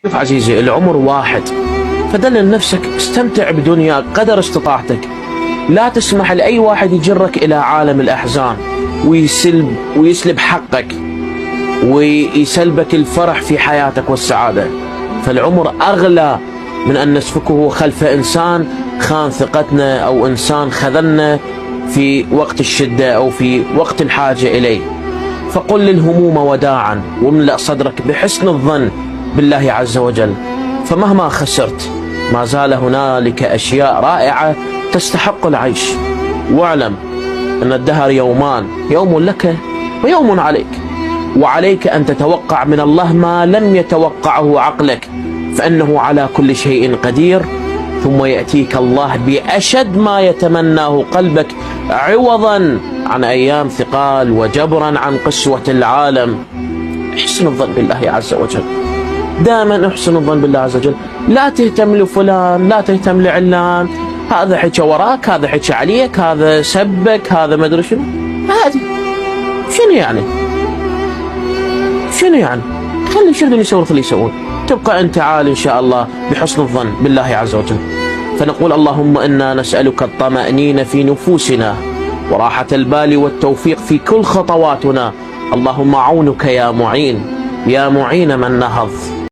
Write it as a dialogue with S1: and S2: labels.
S1: شوف عزيزي، العمر واحد، فدلل نفسك، استمتع بدنياك قدر استطاعتك. لا تسمح لأي واحد يجرك إلى عالم الأحزان ويسلب حقك ويسلبك الفرح في حياتك والسعادة. فالعمر أغلى من أن نسفكه خلف إنسان خان ثقتنا أو إنسان خذلنا في وقت الشدة أو في وقت الحاجة إليه. فقل للهموم وداعا واملأ صدرك بحسن الظن بالله عز وجل، فمهما خسرت ما زال هنالك أشياء رائعة تستحق العيش. واعلم أن الدهر يومان، يوم لك ويوم عليك، وعليك أن تتوقع من الله ما لم يتوقعه عقلك، فإنه على كل شيء قدير. ثم يأتيك الله بأشد ما يتمناه قلبك، عوضا عن أيام ثقال وجبرا عن قسوة العالم. احسن الظن بالله عز وجل، دائما احسن الظن بالله عز وجل. لا تهتم لفلان، لا تهتم لعلان، هذا حكى وراك، هذا حكى عليك، هذا سبك، هذا ما ادري شنو. عادي، شنو يعني؟ شنو يعني؟ خلي شنو يسوون اللي يسوون، تبقى انت عال ان شاء الله بحسن الظن بالله عز وجل. فنقول اللهم انا نسألك الطمأنينة في نفوسنا وراحة البال والتوفيق في كل خطواتنا. اللهم عونك يا معين، يا معين من نهض.